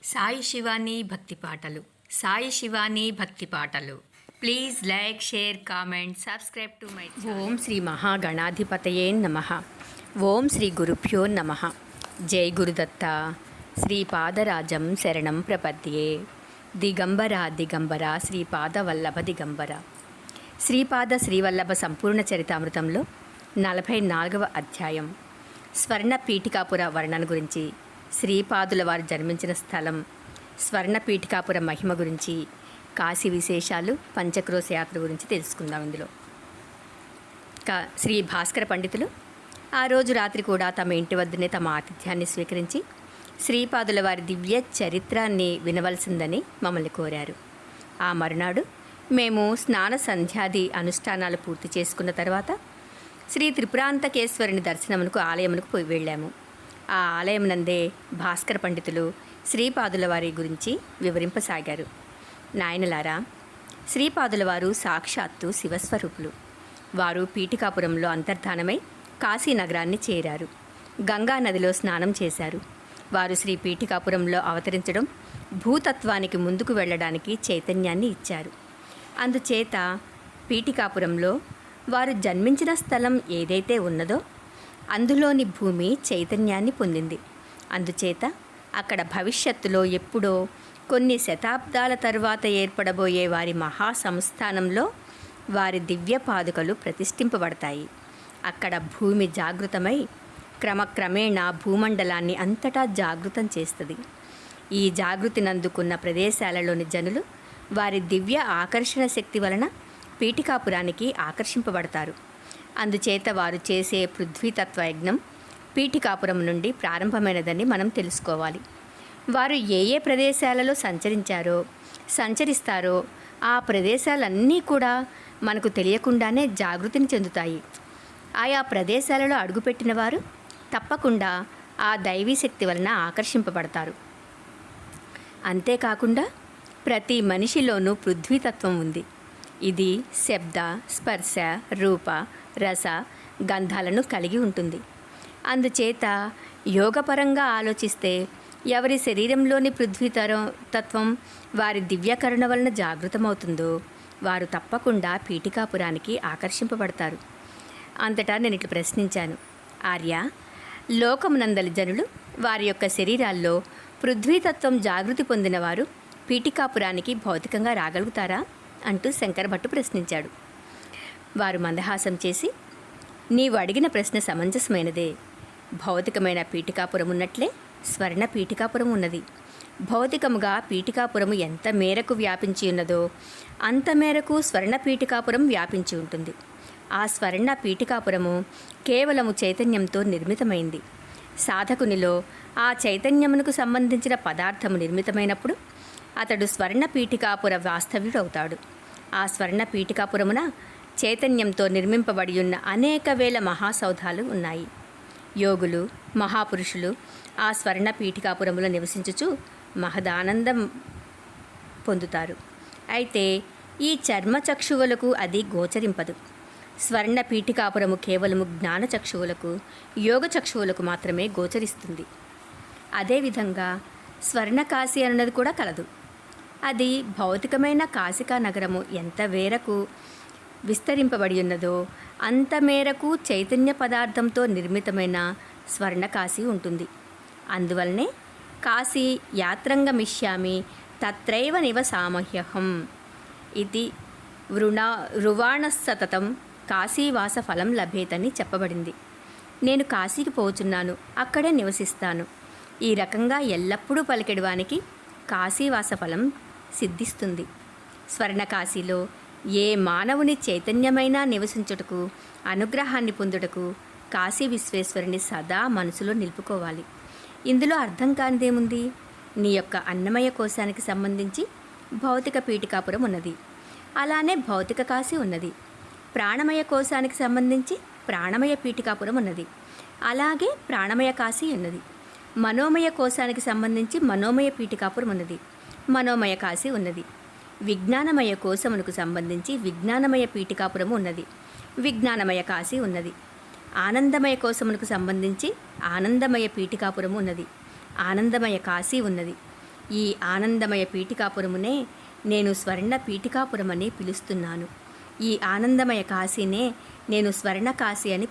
సాయి శివాని భక్తి పాటలు. సాయి శివాని భక్తి పాటలు. Please like, share, comment, subscribe to my channel. ఓం శ్రీ మహాగణాధిపతయే నమః. ఓం శ్రీ గురుభ్యో నమః. జై గురుదత్త. శ్రీపాదరాజం శరణం ప్రపద్యే. దిగంబర దిగంబర శ్రీపాదవల్లభ దిగంబర. శ్రీపాద శ్రీవల్లభ సంపూర్ణ చరితామృతంలో 44వ అధ్యాయం స్వర్ణ పీఠికాపుర వర్ణన గురించి, శ్రీపాదుల వారు జన్మించిన స్థలం, స్వర్ణ పీఠికాపుర మహిమ గురించి, కాశీ విశేషాలు, పంచక్రోశ యాత్ర గురించి తెలుసుకుందాం. ఇందులో శ్రీ భాస్కర పండితులు ఆ రోజు రాత్రి కూడా తమ ఇంటి వద్దనే తమ ఆతిథ్యాన్ని స్వీకరించి శ్రీపాదుల వారి దివ్య చరిత్రాన్ని వినవలసిందని మమ్మల్ని కోరారు. ఆ మరునాడు మేము స్నాన సంధ్యాది అనుష్ఠానాలు పూర్తి చేసుకున్న తర్వాత శ్రీ త్రిపురాంతకేశ్వరుని దర్శనమునకు ఆలయమునకు పోయి వెళ్ళాము. ఆ ఆలయం నందే భాస్కర పండితులు శ్రీపాదుల వారి గురించి వివరింపసాగారు. నాయనలారా, శ్రీపాదుల వారు సాక్షాత్తు శివస్వరూపులు. వారు పీఠికాపురంలో అంతర్ధానమై కాశీ నగరాన్ని చేరారు. గంగా నదిలో స్నానం చేశారు. వారు శ్రీ పీఠికాపురంలో అవతరించడం భూతత్వానికి ముందుకు వెళ్ళడానికి చైతన్యాన్ని ఇచ్చారు. అందుచేత పీఠికాపురంలో వారు జన్మించిన స్థలం ఏదైతే ఉన్నదో అందులోని భూమి చైతన్యాన్ని పొందింది. అందుచేత అక్కడ భవిష్యత్తులో ఎప్పుడో కొన్ని శతాబ్దాల తరువాత ఏర్పడబోయే వారి మహా సంస్థానంలో వారి దివ్య పాదుకలు ప్రతిష్ఠింపబడతాయి. అక్కడ భూమి జాగృతమై క్రమక్రమేణా భూమండలాన్ని అంతటా జాగృతం చేస్తుంది. ఈ జాగృతినందుకున్న ప్రదేశాలలోని జనులు వారి దివ్య ఆకర్షణ శక్తి వలన పీఠికాపురానికి ఆకర్షింపబడతారు. అందుచేత వారు చేసే పృథ్వీతత్వ యజ్ఞం పీఠికాపురం నుండి ప్రారంభమైనదని మనం తెలుసుకోవాలి. వారు ఏ ఏ ప్రదేశాలలో సంచరిస్తారో ఆ ప్రదేశాలన్నీ కూడా మనకు తెలియకుండానే జాగృతిని చెందుతాయి. ఆయా ప్రదేశాలలో అడుగుపెట్టిన వారు తప్పకుండా ఆ దైవీ శక్తి వలన ఆకర్షింపబడతారు. అంతేకాకుండా ప్రతి మనిషిలోనూ పృథ్వీతత్వం ఉంది. ఇది శబ్ద, స్పర్శ, రూప, రస, గంధాలను కలిగి ఉంటుంది. అందుచేత యోగపరంగా ఆలోచిస్తే ఎవరి శరీరంలోని పృథ్వీతత్వం వారి దివ్యకరుణ వలన జాగృతమవుతుందో వారు తప్పకుండా పీఠికాపురానికి ఆకర్షింపబడతారు. అంతటా నేను ఇట్లా ప్రశ్నించాను, ఆర్య, లోకమునందలి జనులు వారి యొక్క శరీరాల్లో పృథ్వీతత్వం జాగృతి పొందిన వారు పీఠికాపురానికి భౌతికంగా రాగలుగుతారా అంటూ శంకర భట్టు ప్రశ్నించాడు. వారు మందహాసం చేసి, నీవు అడిగిన ప్రశ్న సమంజసమైనదే. భౌతికమైన పీఠికాపురం ఉన్నట్లే స్వర్ణ పీఠికాపురం ఉన్నది. భౌతికముగా పీఠికాపురము ఎంత మేరకు వ్యాపించి ఉన్నదో అంత మేరకు స్వర్ణ పీఠికాపురం వ్యాపించి ఉంటుంది. ఆ స్వర్ణ పీఠికాపురము కేవలము చైతన్యంతో నిర్మితమైంది. సాధకునిలో ఆ చైతన్యమునకు సంబంధించిన పదార్థము నిర్మితమైనప్పుడు అతడు స్వర్ణ పీఠికాపుర వాస్తవ్యుడవుతాడు. ఆ స్వర్ణ పీఠికాపురమున చైతన్యంతో నిర్మింపబడి ఉన్న అనేక వేల మహాసౌధాలు ఉన్నాయి. యోగులు, మహాపురుషులు ఆ స్వర్ణ పీఠికాపురములో నివసించుచు మహదానందం పొందుతారు. అయితే ఈ చర్మచక్షువులకు అది గోచరింపదు. స్వర్ణ పీఠికాపురము కేవలము జ్ఞానచక్షువులకు, యోగచక్షువులకు మాత్రమే గోచరిస్తుంది. అదేవిధంగా స్వర్ణకాశి అన్నది కూడా కలదు. అది భౌతికమైన కాశికా నగరము ఎంత మేరకు విస్తరింపబడి ఉన్నదో అంత మేరకు చైతన్య పదార్థంతో నిర్మితమైన స్వర్ణకాశి ఉంటుంది. అందువల్లనే కాశీ యాత్రంగమిష్యామి తత్రైవ నివసామహ్యహం ఇది రువాణస్సతతం కాశీవాస ఫలం లభేతని చెప్పబడింది. నేను కాశీకి పోచున్నాను, అక్కడే నివసిస్తాను. ఈ రకంగా ఎల్లప్పుడూ పలికెడవానికి కాశీవాస ఫలం సిద్ధిస్తుంది. స్వర్ణకాశీలో ఏ మానవుని చైతన్యమైనా నివసించుటకు, అనుగ్రహాన్ని పొందుటకు కాశీ విశ్వేశ్వరుని సదా మనసులో నిలుపుకోవాలి. ఇందులో అర్థం కానిదేముంది? నీ యొక్క అన్నమయ కోశానికి సంబంధించి భౌతిక పీఠికాపురం ఉన్నది. అలానే భౌతిక కాశీ ఉన్నది. ప్రాణమయ కోశానికి సంబంధించి ప్రాణమయ పీఠికాపురం ఉన్నది. అలాగే ప్రాణమయ కాశీ ఉన్నది. మనోమయ కోశానికి సంబంధించి మనోమయ పీఠికాపురం ఉన్నది. మనోమయ కాశీ ఉన్నది. విజ్ఞానమయ కోశమునకు సంబంధించి విజ్ఞానమయ పీఠికాపురము ఉన్నది. విజ్ఞానమయ కాశీ ఉన్నది. ఆనందమయ కోశమునకు సంబంధించి ఆనందమయ పీఠికాపురము ఉన్నది. ఆనందమయ కాశీ ఉన్నది. ఈ ఆనందమయ పీఠికాపురమునే నేను స్వర్ణ పీఠికాపురమని పిలుస్తున్నాను. ఈ ఆనందమయ కాశీనే నేను స్వర్ణ కాశీ అని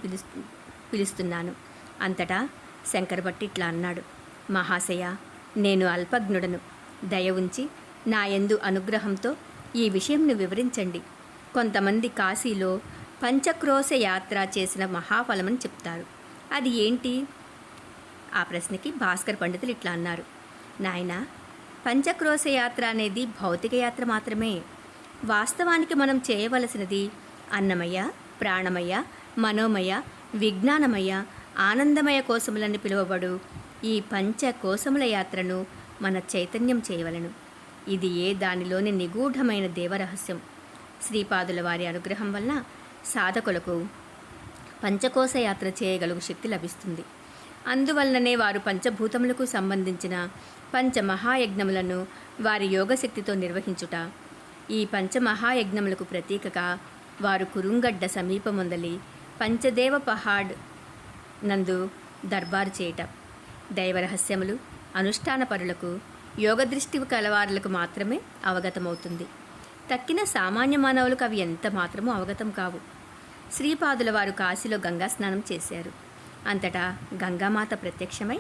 పిలుస్తున్నాను. అంతటా శంకరభట్టి ఇట్లా అన్నాడు: మహాశయ, నేను అల్పజ్ఞుడను. దయ ఉంచి నా యందు అనుగ్రహంతో ఈ విషయంను వివరించండి. కొంతమంది కాశీలో పంచక్రోశ యాత్ర చేసిన మహాఫలమని చెప్తారు. అది ఏంటి? ఆ ప్రశ్నకి భాస్కర్ పండితులు ఇట్లా అన్నారు: నాయనా, పంచక్రోశ యాత్ర అనేది భౌతిక యాత్ర మాత్రమే. వాస్తవానికి మనం చేయవలసినది అన్నమయ, ప్రాణమయ, మనోమయ, విజ్ఞానమయ, ఆనందమయ కోశములని పిలువబడు ఈ పంచకోశముల యాత్రను మన చైతన్యం చేయవలను. ఇది దానిలోని నిగూఢమైన దేవరహస్యం. శ్రీపాదుల వారి అనుగ్రహం వలన సాధకులకు పంచకోశ యాత్ర చేయగలుగు శక్తి లభిస్తుంది. అందువలననే వారు పంచభూతములకు సంబంధించిన పంచమహాయజ్ఞములను వారి యోగశక్తితో నిర్వహించుట. ఈ పంచమహాయజ్ఞములకు ప్రతీకగా వారు కురుంగడ్డ సమీపముందలి పంచదేవ పహాడ్ నందు దర్బారు చేయటం. దైవరహస్యములు అనుష్ఠాన పరులకు, యోగదృష్టి కలవారులకు మాత్రమే అవగతమవుతుంది. తక్కిన సామాన్య మానవులకు అవి ఎంత మాత్రమూ అవగతం కావు. శ్రీపాదుల వారు కాశీలో గంగా స్నానం చేశారు. అంతటా గంగామాత ప్రత్యక్షమై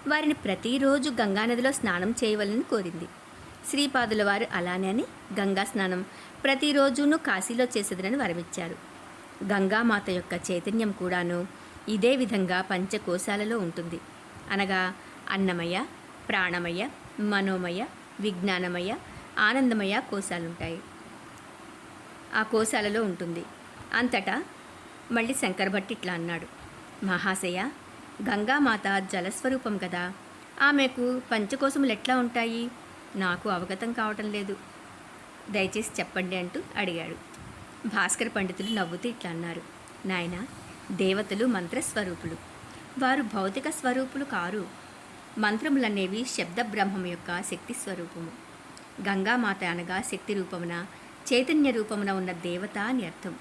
వారిని ప్రతిరోజు గంగానదిలో స్నానం చేయవలని కోరింది. శ్రీపాదుల వారు అలానే అని గంగా స్నానం ప్రతిరోజును కాశీలో చేసేదనని వరమిచ్చారు. గంగామాత యొక్క చైతన్యం కూడాను ఇదే విధంగా పంచకోశాలలో ఉంటుంది. అనగా అన్నమయ, ప్రాణమయ, మనోమయ, విజ్ఞానమయ, ఆనందమయ కోశాలుంటాయి. ఆ కోశాలలో ఉంటుంది. అంతటా మళ్ళీ శంకరభట్టి ఇట్లా అన్నాడు: మహాశయ, గంగామాత జలస్వరూపం కదా, ఆమెకు పంచకోశములు ఎట్లా ఉంటాయి? నాకు అవగతం కావటం లేదు, దయచేసి చెప్పండి అంటూ అడిగాడు. భాస్కర పండితులు నవ్వుతూ ఇట్లా అన్నారు: నాయన, దేవతలు మంత్రస్వరూపులు. వారు భౌతిక స్వరూపులు కారు. మంత్రములనేవి శబ్ద బ్రహ్మం యొక్క శక్తి స్వరూపము. గంగామాత అనగా శక్తి రూపమున, చైతన్య రూపమున ఉన్న దేవత అని అర్థం.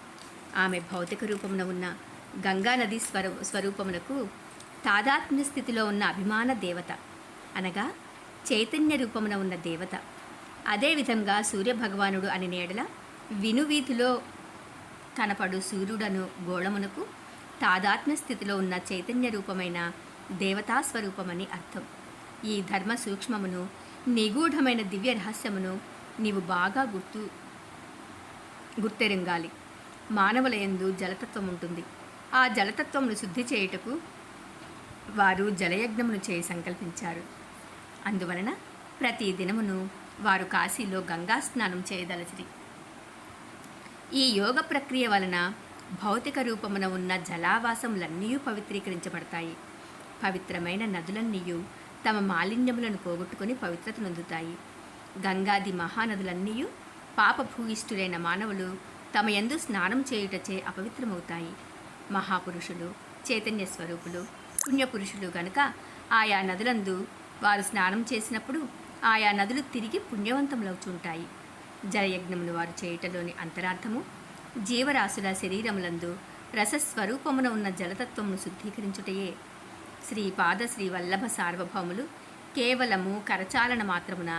ఆమె భౌతిక రూపమున ఉన్న గంగానది స్వరూపమునకు తాదాత్మ్య స్థితిలో ఉన్న అభిమాన దేవత, అనగా చైతన్య రూపమున ఉన్న దేవత. అదేవిధంగా సూర్యభగవానుడు అని నేడల వినువీధిలో కనపడు సూర్యుడను గోళమునకు తాదాత్మ్య స్థితిలో ఉన్న చైతన్య రూపమైన దేవతాస్వరూపమని అర్థం. ఈ ధర్మ సూక్ష్మమును, నిగూఢమైన దివ్య రహస్యమును నీవు బాగా గుర్తెరింగాలి. మానవుల యందు జలతత్వం ఉంటుంది. ఆ జలతత్వమును శుద్ధి చేయుటకు వారు జలయజ్ఞమును చేయి సంకల్పించారు. అందువలన ప్రతి దినమును వారు కాశీలో గంగా స్నానం చేయదలచిరి. ఈ యోగ ప్రక్రియ వలన భౌతిక రూపమున ఉన్న జలావాసములన్నీ పవిత్రీకరించబడతాయి. పవిత్రమైన నదులన్నీ తమ మాలిన్యములను పోగొట్టుకుని పవిత్రత నొందుతాయి. గంగాది మహానదులన్నీ పాపభూయిష్ఠులైన మానవులు తమ యందు స్నానం చేయుటచే అపవిత్రమవుతాయి. మహాపురుషులు, చైతన్య స్వరూపులు, పుణ్యపురుషులు గనుక ఆయా నదులందు వారు స్నానం చేసినప్పుడు ఆయా నదులు తిరిగి పుణ్యవంతములవుతుంటాయి. జలయజ్ఞములు వారు చేయుటలోని అంతరార్థము జీవరాశుల శరీరములందు రసస్వరూపమున ఉన్న జలతత్వమును శుద్ధీకరించుటయే. శ్రీపాద శ్రీ వల్లభ సార్వభౌములు కేవలము కరచాలన మాత్రమున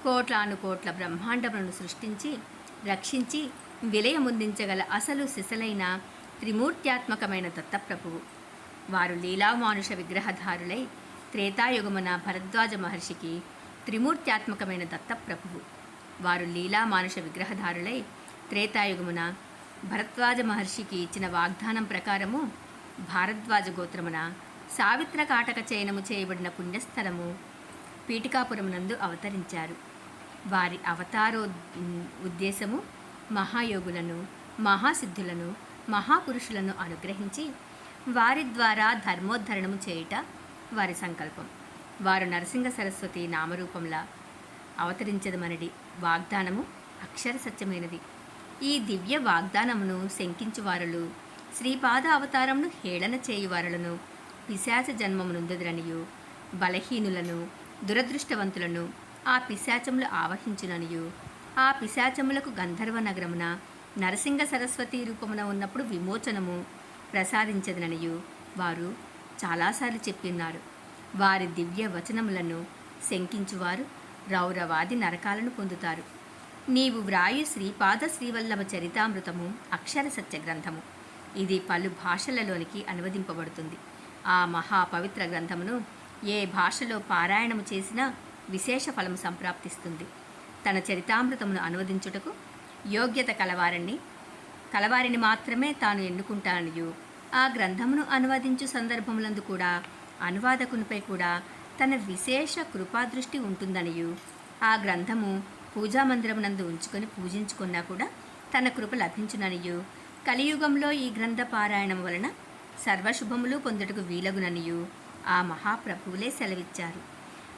కోట్లాను కోట్ల బ్రహ్మాండములను సృష్టించి, రక్షించి, విలయముందించగల అసలు సిసలైన త్రిమూర్త్యాత్మకమైన దత్తప్రభువు. వారు లీలామానుష విగ్రహధారులై త్రేతాయుగమున భరద్వాజ మహర్షికి త్రిమూర్త్యాత్మకమైన దత్తప్రభువు. వారు లీలామానుష విగ్రహధారులై త్రేతాయుగమున భరద్వాజ మహర్షికి ఇచ్చిన వాగ్దానం ప్రకారము భారద్వాజ గోత్రమున సావిత్ర కాటక చయనము చేయబడిన పుణ్యస్థలము పీఠికాపురమునందు అవతరించారు. వారి అవతారో ఉద్దేశము మహాయోగులను, మహాసిద్ధులను, మహాపురుషులను అనుగ్రహించి వారి ద్వారా ధర్మోద్ధరణము చేయుట వారి సంకల్పం. వారు నరసింహ సరస్వతి నామరూపంలా అవతరించదమనడి వాగ్దానము అక్షర సత్యమైనది. ఈ దివ్య వాగ్దానమును శంకించువారులు శ్రీపాద అవతారమును హేళన చేయువారులను పిశాచ జన్మమునుందుదరనియు, బలహీనులను, దురదృష్టవంతులను ఆ పిశాచములు ఆవహించుననియు, ఆ పిశాచములకు గంధర్వ నగరమున నరసింహ సరస్వతి రూపమున ఉన్నప్పుడు విమోచనము ప్రసాదించదననియు వారు చాలాసార్లు చెప్పిన్నారు. వారి దివ్య వచనములను శంకించువారు రౌరవాది నరకాలను పొందుతారు. నీవు వ్రాయు శ్రీపాద శ్రీవల్లభ చరితామృతము అక్షర సత్య గ్రంథము. ఇది పలు భాషలలోనికి అనువదింపబడుతుంది. ఆ మహాపవిత్ర గ్రంథమును ఏ భాషలో పారాయణము చేసినా విశేష ఫలము సంప్రాప్తిస్తుంది. తన చరితామృతమును అనువదించుటకు యోగ్యత కలవారిని మాత్రమే తాను ఎన్నుకుంటాననియు, ఆ గ్రంథమును అనువదించు సందర్భములందు కూడా అనువాదకునిపై కూడా తన విశేష కృపాదృష్టి ఉంటుందనియు, ఆ గ్రంథము పూజామందిరమునందు ఉంచుకొని పూజించుకున్నా కూడా తన కృప లభించుననియు, కలియుగంలో ఈ గ్రంథ పారాయణం వలన సర్వశుభములు పొందుటకు వీలగుననియు ఆ మహాప్రభువులే సెలవిచ్చారు.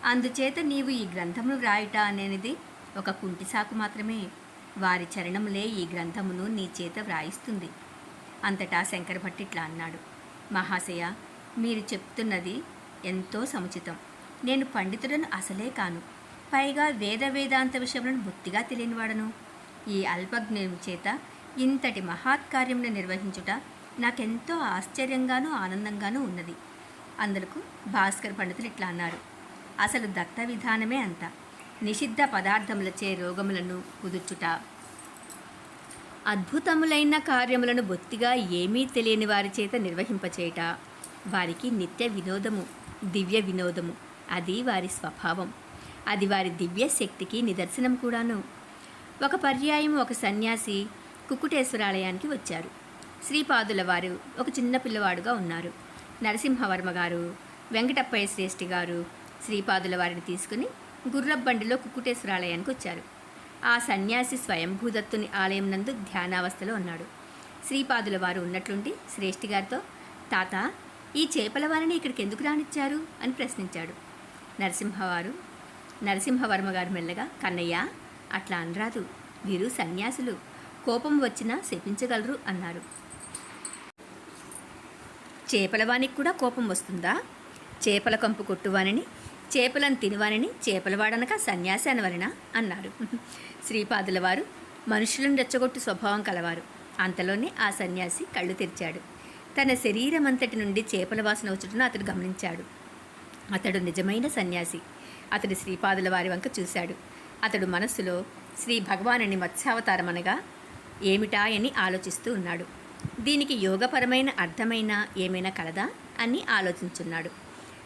అందుచేత నీవు ఈ గ్రంథమును వ్రాయుట అనేది ఒక కుంటిసాకు మాత్రమే. వారి చరణములే ఈ గ్రంథమును నీ చేత వ్రాయిస్తుంది. అంతటా శంకర భట్ ఇట్లా అన్నాడు. మహాశయ, మీరు చెప్తున్నది ఎంతో సముచితం. నేను పండితుడను అసలే కాను. పైగా వేదాంత విషయములను బొత్తిగా తెలియనివాడను. ఈ అల్పజ్ఞుని చేత ఇంతటి మహాత్కార్యమును నిర్వహించుట నాకెంతో ఆశ్చర్యంగానూ ఆనందంగానూ ఉన్నది. అందులకు భాస్కర్ పండితులు ఇట్లా అన్నారు. అసలు దత్త విధానమే అంత. నిషిద్ధ పదార్థములచే రోగములను కుదుర్చుట, అద్భుతములైన కార్యములను బొత్తిగా ఏమీ తెలియని వారి చేత నిర్వహింపచేయుట వారికి నిత్య వినోదము, దివ్య వినోదము. అది వారి స్వభావం. అది వారి దివ్య శక్తికి నిదర్శనం కూడాను. ఒక పర్యాయం ఒక సన్యాసి కుక్కుటేశ్వరాలయానికి వచ్చారు. శ్రీపాదుల వారు ఒక చిన్న పిల్లవాడుగా ఉన్నారు. నరసింహవర్మ గారు, వెంకటప్పయ్య శ్రేష్ఠి గారు శ్రీపాదుల వారిని తీసుకుని గుర్రబండిలో కుక్కుటేశ్వరాలయానికి వచ్చారు. ఆ సన్యాసి స్వయంభూదత్తుని ఆలయం నందు ధ్యానావస్థలో ఉన్నాడు. శ్రీపాదుల వారు ఉన్నట్లుండి శ్రేష్ఠి గారితో, తాత, ఈ చేపల వారిని ఇక్కడికి ఎందుకు రానిచ్చారు అని ప్రశ్నించాడు. నరసింహవర్మ గారు మెల్లగా, కన్నయ్య, అట్లా అనరాదు. వీరు సన్యాసులు. కోపం వచ్చినా శపించగలరు అన్నారు. చేపలవానికి కూడా కోపం వస్తుందా? చేపల కంపు కొట్టువానిని, చేపలను తినివానిని చేపలవాడనక సన్యాసి అనవలనా అన్నారు. శ్రీపాదుల వారు మనుషులను రెచ్చగొట్టు స్వభావం కలవారు. అంతలోనే ఆ సన్యాసి కళ్ళు తెరిచాడు. తన శరీరం అంతటి నుండి చేపల వాసన వచ్చుటను అతడు గమనించాడు. అతడు నిజమైన సన్యాసి. అతడు శ్రీపాదుల వారి వంక చూశాడు. అతడు మనస్సులో శ్రీ భగవానుని మత్స్యావతారమనగా ఏమిటా అని ఆలోచిస్తూ ఉన్నాడు. దీనికి యోగపరమైన అర్థమైన ఏమైనా కలదా అని ఆలోచించున్నాడు.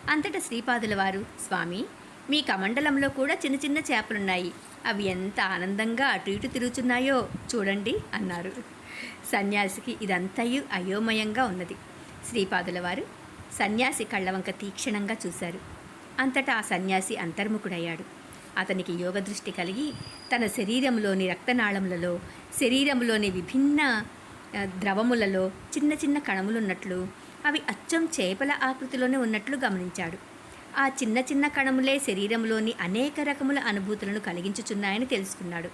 అంతటా శ్రీపాదుల వారు, స్వామి, మీ కమండలంలో కూడా చిన్న చిన్న చేపలున్నాయి. అవి ఎంత ఆనందంగా అటు ఇటు తిరుగుతున్నాయో చూడండి అన్నారు. సన్యాసికి ఇదంతయు అయోమయంగా ఉన్నది. శ్రీపాదుల వారు సన్యాసి కళ్ళవంక తీక్షణంగా చూశారు. అంతటా ఆ సన్యాసి అంతర్ముఖుడయ్యాడు. అతనికి యోగదృష్టి కలిగి తన శరీరంలోని రక్తనాళములలో, శరీరంలోని విభిన్న ద్రవములలో చిన్న చిన్న కణములున్నట్లు, అవి అచ్చం చేపల ఆకృతిలోనే ఉన్నట్లు గమనించాడు. ఆ చిన్న చిన్న కణములే శరీరంలోని అనేక రకముల అనుభూతులను కలిగించుచున్నాయని తెలుసుకున్నాడు.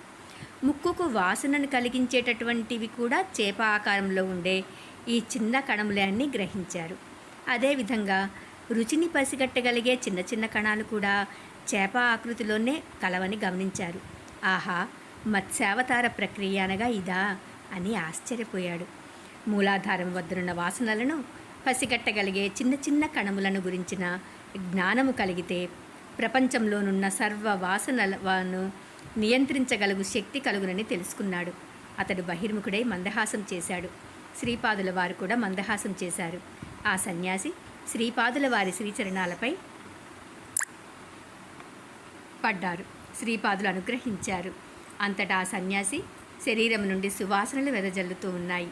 ముక్కుకు వాసనను కలిగించేటటువంటివి కూడా చేప ఆకారంలో ఉండే ఈ చిన్న కణములే అని గ్రహించారు. అదేవిధంగా రుచిని పసిగట్టగలిగే చిన్న చిన్న కణాలు కూడా చేప ఆకృతిలోనే కలవని గమనించారు. ఆహా, మత్స్యావతార ప్రక్రియ అనగా ఇదా అని ఆశ్చర్యపోయాడు. మూలాధారం వద్దనున్న వాసనలను పసిగట్టగలిగే చిన్న చిన్న కణములను గురించిన జ్ఞానము కలిగితే ప్రపంచంలోనున్న సర్వ వాసనలను నియంత్రించగలుగు శక్తి కలుగునని తెలుసుకున్నాడు. అతడు బహిర్ముఖుడై మందహాసం చేశాడు. శ్రీపాదుల వారు కూడా మందహాసం చేశారు. ఆ సన్యాసి శ్రీపాదుల వారి శ్రీచరణాలపై పడ్డారు. శ్రీపాదులు అనుగ్రహించారు. అంతటా ఆ సన్యాసి శరీరం నుండి సువాసనలు వెదజల్లుతూ ఉన్నాయి.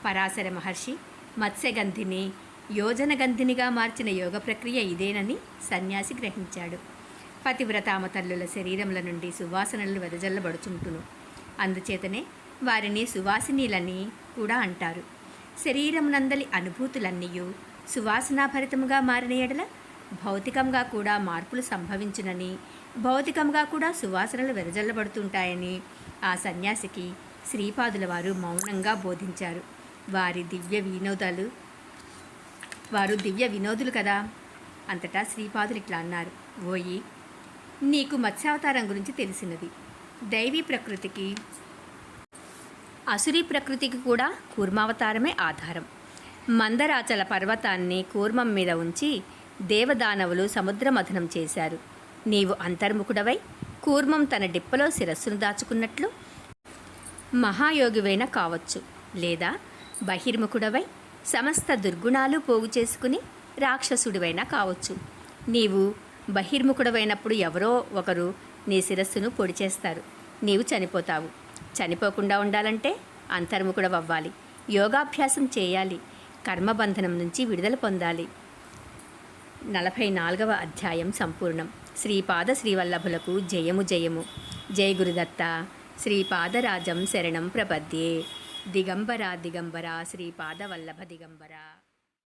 పరాశర మహర్షి మత్స్యగంధిని యోజనగంధినిగా మార్చిన యోగ ప్రక్రియ ఇదేనని సన్యాసి గ్రహించాడు. పతివ్రతామ తల్లుల శరీరముల నుండి సువాసనలు వెదజల్లబడుచుంటును. అందుచేతనే వారిని సువాసినీలని కూడా అంటారు. శరీరమునందలి అనుభూతులన్నీయు సువాసనాభరితముగా మారిన ఎడల భౌతికంగా కూడా మార్పులు సంభవించునని, భౌతికంగా కూడా సువాసనలు వెదజల్లబడుతుంటాయని ఆ సన్యాసికి శ్రీపాదుల వారు మౌనంగా బోధించారు. వారు దివ్య వినోదులు కదా. అంతటా శ్రీపాదులు ఇట్లా అన్నారు. ఓయి, నీకు మత్స్యావతారం గురించి తెలిసినది. దైవీ ప్రకృతికి అసురీ ప్రకృతికి కూడా కూర్మావతారమే ఆధారం. మందరాచల పర్వతాన్ని కూర్మం మీద ఉంచి దేవదానవులు సముద్ర మథనం చేశారు. నీవు అంతర్ముఖుడవై కూర్మం తన డిప్పలో శిరస్సును దాచుకున్నట్లు మహాయోగివైన కావచ్చు, లేదా బహిర్ముఖుడవై సమస్త దుర్గుణాలు పోగు చేసుకుని రాక్షసుడివైనా కావచ్చు. నీవు బహిర్ముఖుడవైనప్పుడు ఎవరో ఒకరు నీ శిరస్సును పొడి చేస్తారు, నీవు చనిపోతావు. చనిపోకుండా ఉండాలంటే అంతర్ముఖుడవ్వాలి, యోగాభ్యాసం చేయాలి, కర్మబంధనం నుంచి విడుదల పొందాలి. 44వ అధ్యాయం సంపూర్ణం. శ్రీపాద శ్రీవల్లభులకు జయము జయము. జయ గురుదత్త. శ్రీపాదరాజం శరణం ప్రపద్యే. దిగంబర దిగంబర శ్రీపాదవల్లభ దిగంబర.